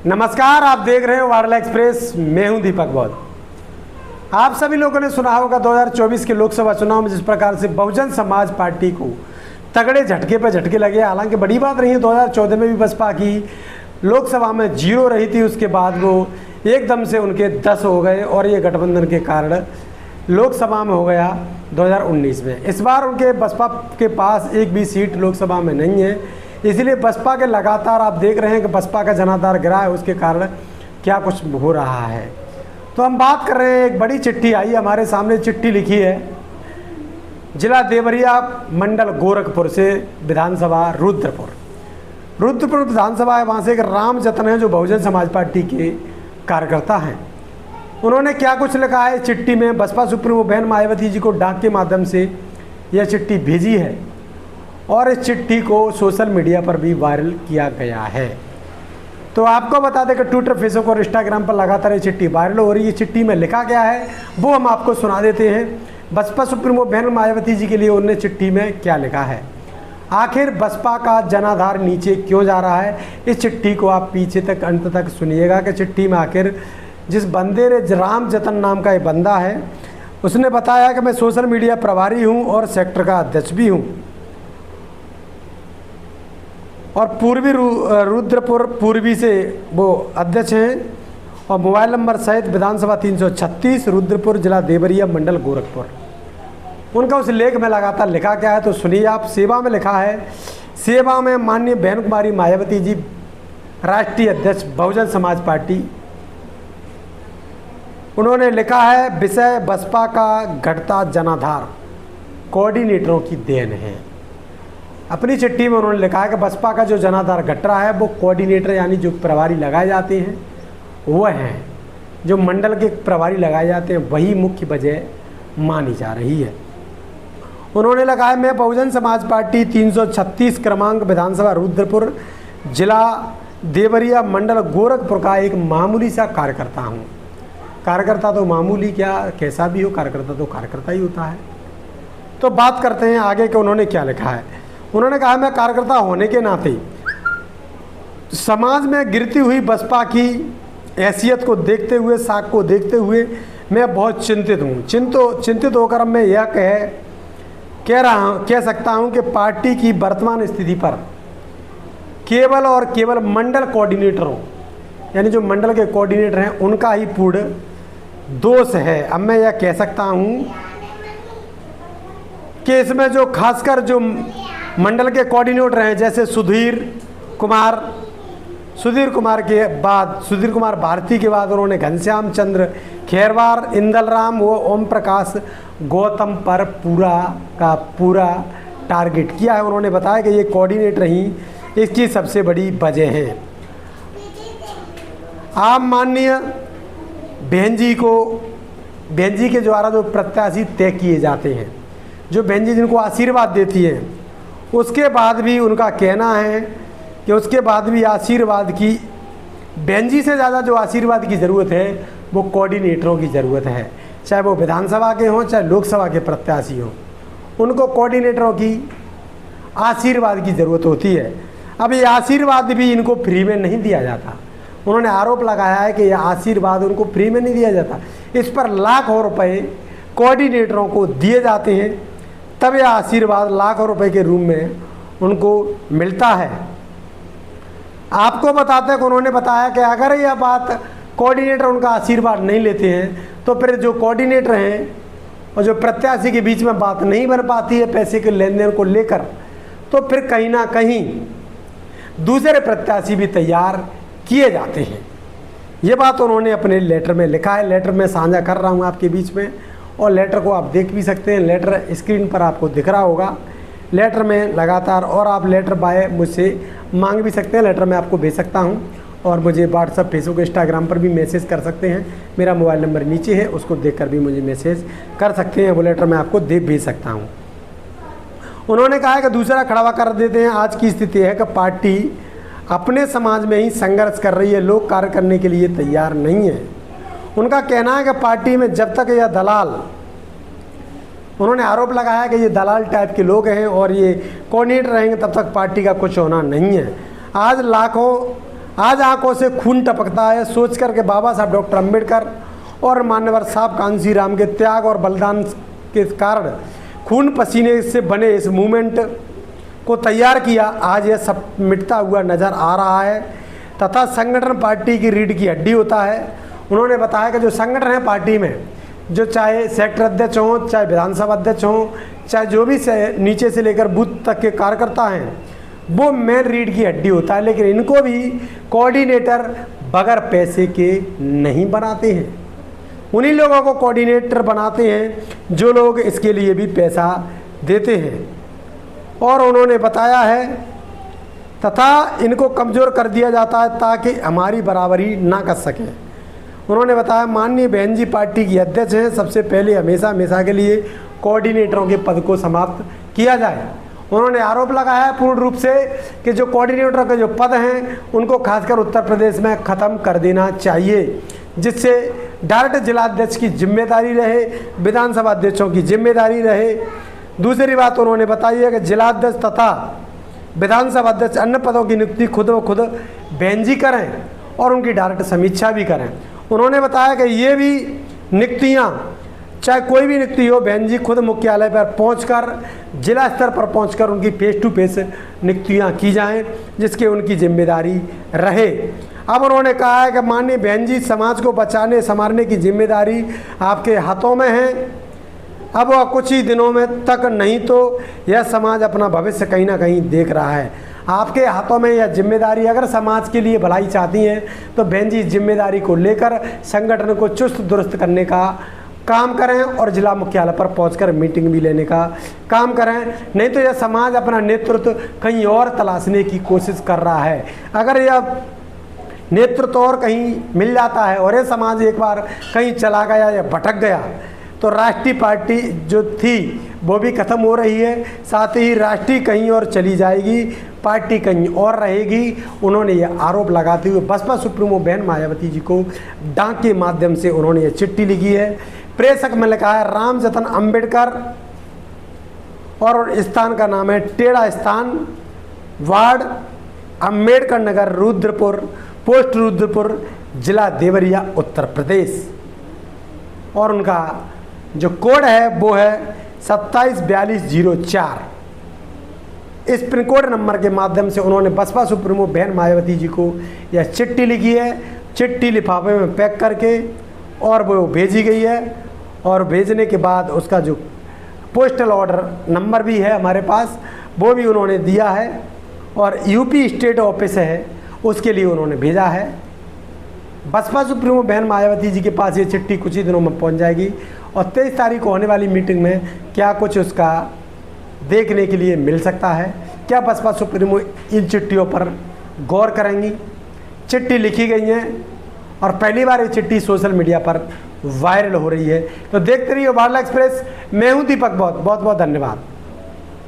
नमस्कार, आप देख रहे हो वार्ला एक्सप्रेस। मैं हूं दीपक बौद्ध। आप सभी लोगों ने सुना होगा 2024 के लोकसभा चुनाव में जिस प्रकार से बहुजन समाज पार्टी को तगड़े झटके पर झटके लगे। हालांकि बड़ी बात रही है, 2014 में भी बसपा की लोकसभा में 0 रही थी, उसके बाद वो एकदम से उनके 10 हो गए और ये गठबंधन के कारण लोकसभा में हो गया 2019 में। इस बार उनके बसपा के पास एक भी सीट लोकसभा में नहीं है, इसलिए बसपा के लगातार आप देख रहे हैं कि बसपा का जनाधार गिरा है, उसके कारण क्या कुछ हो रहा है। तो हम बात कर रहे हैं, एक बड़ी चिट्ठी आई हमारे सामने। चिट्ठी लिखी है जिला देवरिया मंडल गोरखपुर से विधानसभा रुद्रपुर विधानसभा है। वहाँ से एक राम जतन है जो बहुजन समाज पार्टी के कार्यकर्ता हैं। उन्होंने क्या कुछ लिखा है चिट्ठी में। बसपा सुप्रीमो बहन मायावती जी को डाक के माध्यम से यह चिट्ठी भेजी है और इस चिट्ठी को सोशल मीडिया पर भी वायरल किया गया है। तो आपको बता दें कि ट्विटर, फेसबुक और इंस्टाग्राम पर लगातार ये चिट्ठी वायरल हो रही है। चिट्ठी में लिखा गया है वो हम आपको सुना देते हैं। बसपा सुप्रीमो बहन मायावती जी के लिए उन्होंने चिट्ठी में क्या लिखा है, आखिर बसपा का जनाधार नीचे क्यों जा रहा है। इस चिट्ठी को आप पीछे तक अंत तक सुनिएगा कि चिट्ठी में आखिर जिस बंदे ने, राम जतन नाम का एक बंदा है, उसने बताया कि मैं सोशल मीडिया प्रभारी हूँ और सेक्टर का अध्यक्ष भी हूँ और पूर्वी रुद्रपुर पूर्वी से वो अध्यक्ष हैं और मोबाइल नंबर सहित विधानसभा 336 रुद्रपुर जिला देवरिया मंडल गोरखपुर। उनका उस लेख में लगातार लिखा क्या है तो सुनिए आप। सेवा में लिखा है, सेवा में माननीय बहन कुमारी मायावती जी, राष्ट्रीय अध्यक्ष बहुजन समाज पार्टी। उन्होंने लिखा है, विषय बसपा का घटता जनाधार कोऑर्डिनेटरों की देन है। अपनी चिट्ठी में उन्होंने लिखा है कि बसपा का जो जनाधार घट रहा है वो कोऑर्डिनेटर यानी जो प्रभारी लगाए जाते हैं वह हैं, जो मंडल के प्रभारी लगाए जाते हैं, वही मुख्य वजह मानी जा रही है। उन्होंने लिखा है, मैं बहुजन समाज पार्टी 336 क्रमांक विधानसभा रुद्रपुर जिला देवरिया मंडल गोरखपुर का एक मामूली सा कार्यकर्ता हूँ। कार्यकर्ता तो मामूली क्या, कैसा भी हो, कार्यकर्ता तो कार्यकर्ता ही होता है। तो बात करते हैं आगे कि उन्होंने क्या लिखा है। उन्होंने कहा, मैं कार्यकर्ता होने के नाते समाज में गिरती हुई बसपा की हैसियत को देखते हुए, साख को देखते हुए मैं बहुत चिंतित हूँ। चिंतित होकर मैं यह कह सकता हूँ कि पार्टी की वर्तमान स्थिति पर केवल और केवल मंडल कोऑर्डिनेटरों यानी जो मंडल के कोऑर्डिनेटर हैं उनका ही पूर्ण दोष है। अब मैं यह कह सकता हूँ कि इसमें जो खासकर जो मंडल के कोऑर्डिनेटर हैं, जैसे सुधीर कुमार भारती के बाद उन्होंने घनश्याम चंद्र खेरवार, इंदल राम व ओम प्रकाश गौतम पर पूरा का पूरा टारगेट किया है। उन्होंने बताया कि ये कोऑर्डिनेटर ही इसकी सबसे बड़ी वजह है। आप माननीय बहन जी के द्वारा जो प्रत्याशी तय किए जाते हैं, जो बहन जी जिनको आशीर्वाद देती हैं, उसके बाद भी उनका कहना है कि उसके बाद भी आशीर्वाद की, बहन जी से ज़्यादा जो आशीर्वाद की ज़रूरत है वो कोऑर्डिनेटरों की ज़रूरत है। चाहे वो विधानसभा के हों चाहे लोकसभा के प्रत्याशी हों, उनको कोऑर्डिनेटरों की आशीर्वाद की ज़रूरत होती है। अब ये आशीर्वाद भी इनको फ्री में नहीं दिया जाता। उन्होंने आरोप लगाया है कि यह आशीर्वाद उनको फ्री में नहीं दिया जाता, इस पर लाखों रुपए कोऑर्डिनेटरों को दिए जाते हैं, तब यह आशीर्वाद लाखों रुपए के रूप में उनको मिलता है। आपको बताते हैं कि उन्होंने बताया कि अगर यह बात कोऑर्डिनेटर उनका आशीर्वाद नहीं लेते हैं तो फिर जो कोऑर्डिनेटर हैं और जो प्रत्याशी के बीच में बात नहीं बन पाती है पैसे के लेन देन को लेकर, तो फिर कहीं ना कहीं दूसरे प्रत्याशी भी तैयार किए जाते हैं। ये बात उन्होंने अपने लेटर में लिखा है। लेटर में साझा कर रहा हूँ आपके बीच में और लेटर को आप देख भी सकते हैं। लेटर स्क्रीन पर आपको दिख रहा होगा। लेटर में लगातार, और आप लेटर बाय मुझसे मांग भी सकते हैं। लेटर मैं आपको भेज सकता हूं और मुझे व्हाट्सअप, फेसबुक, इंस्टाग्राम पर भी मैसेज कर सकते हैं। मेरा मोबाइल नंबर नीचे है, उसको देखकर भी मुझे मैसेज कर सकते हैं। वो लेटर मैं आपको भेज सकता हूं। उन्होंने कहा है कि दूसरा खड़ावा कर देते हैं, आज की स्थिति है कि पार्टी अपने समाज में ही संघर्ष कर रही है, लोग कार्य करने के लिए तैयार नहीं है। उनका कहना है कि पार्टी में जब तक यह दलाल, उन्होंने आरोप लगाया कि ये दलाल टाइप के लोग हैं और ये कोऑर्डिनेटर रहेंगे तब तक पार्टी का कुछ होना नहीं है। आज लाखों आज आंखों से खून टपकता है सोच कर के बाबा साहब डॉक्टर अंबेडकर और मान्यवर साहब कांसी राम के त्याग और बलिदान के कारण खून पसीने से बने इस मूवमेंट को तैयार किया। आज यह सब मिटता हुआ नज़र आ रहा है तथा संगठन पार्टी की रीढ़ की हड्डी होता है। उन्होंने बताया कि जो संगठन है पार्टी में, जो चाहे सेक्टर अध्यक्ष हों, चाहे विधानसभा अध्यक्ष हों, चाहे जो भी नीचे से लेकर बूथ तक के कार्यकर्ता हैं, वो मेन रीढ़ की हड्डी होता है। लेकिन इनको भी कोऑर्डिनेटर बगैर पैसे के नहीं बनाते हैं, उन्हीं लोगों को कोऑर्डिनेटर बनाते हैं जो लोग इसके लिए भी पैसा देते हैं। और उन्होंने बताया है तथा इनको कमज़ोर कर दिया जाता है ताकि हमारी बराबरी ना कर सके। उन्होंने बताया माननीय बहन जी पार्टी की अध्यक्ष हैं, सबसे पहले हमेशा के लिए कोऑर्डिनेटरों के पद को समाप्त किया जाए। उन्होंने आरोप लगाया है पूर्ण रूप से कि जो कोऑर्डिनेटर के जो पद हैं उनको खासकर उत्तर प्रदेश में ख़त्म कर देना चाहिए, जिससे डायरेक्ट जिलाध्यक्ष की जिम्मेदारी रहे, विधानसभा अध्यक्षों की जिम्मेदारी रहे। दूसरी बात उन्होंने बताई है कि जिलाध्यक्ष तथा विधानसभा अध्यक्ष अन्य पदों की नियुक्ति खुद बहन जी करें और उनकी डायरेक्ट समीक्षा भी करें। उन्होंने बताया कि ये भी नियुक्तियाँ, चाहे कोई भी नियुक्ति हो, बहन जी खुद मुख्यालय पर पहुंचकर, जिला स्तर पर पहुंचकर उनकी फेस टू फेस नियुक्तियाँ की जाएं, जिसके उनकी जिम्मेदारी रहे। अब उन्होंने कहा है कि माननीय बहन जी समाज को बचाने संवारने की जिम्मेदारी आपके हाथों में है। अब वह कुछ ही दिनों में तक नहीं तो यह समाज अपना भविष्य कहीं ना कहीं देख रहा है। आपके हाथों में यह जिम्मेदारी, अगर समाज के लिए भलाई चाहती हैं तो बहन जी जिम्मेदारी को लेकर संगठन को चुस्त दुरुस्त करने का काम करें और जिला मुख्यालय पर पहुंचकर मीटिंग भी लेने का काम करें। नहीं तो यह समाज अपना नेतृत्व कहीं और तलाशने की कोशिश कर रहा है। अगर यह नेतृत्व और कहीं मिल जाता है और यह समाज एक बार कहीं चला गया या भटक गया तो राष्ट्रीय पार्टी जो थी वो भी खत्म हो रही है, साथ ही राष्ट्रीय कहीं और चली जाएगी, पार्टी कहीं और रहेगी। उन्होंने यह आरोप लगाते हुए बसपा सुप्रीमो बहन मायावती जी को डाक के माध्यम से उन्होंने ये चिट्ठी लिखी है। प्रेषक में लिखा है राम जतन अंबेडकर और स्थान का नाम है टेढ़ा स्थान, वार्ड अंबेडकर नगर, रुद्रपुर, पोस्ट रुद्रपुर, जिला देवरिया, उत्तर प्रदेश। और उनका जो कोड है वो है 274204। इस पिन कोड नंबर के माध्यम से उन्होंने बसपा सुप्रीमो बहन मायावती जी को यह चिट्ठी लिखी है। चिट्ठी लिफाफे में पैक करके और वो भेजी गई है, और भेजने के बाद उसका जो पोस्टल ऑर्डर नंबर भी है हमारे पास, वो भी उन्होंने दिया है, और यूपी स्टेट ऑफिस है उसके लिए उन्होंने भेजा है। बसपा सुप्रीमो बहन मायावती जी के पास ये चिट्ठी कुछ ही दिनों में पहुंच जाएगी, और 23 तारीख को होने वाली मीटिंग में क्या कुछ उसका देखने के लिए मिल सकता है। क्या बसपा सुप्रीमो इन चिट्ठियों पर गौर करेंगी? चिट्ठी लिखी गई हैं और पहली बार ये चिट्ठी सोशल मीडिया पर वायरल हो रही है। तो देखते रहिए बारला एक्सप्रेस। मैं हूं दीपक, बहुत बहुत धन्यवाद।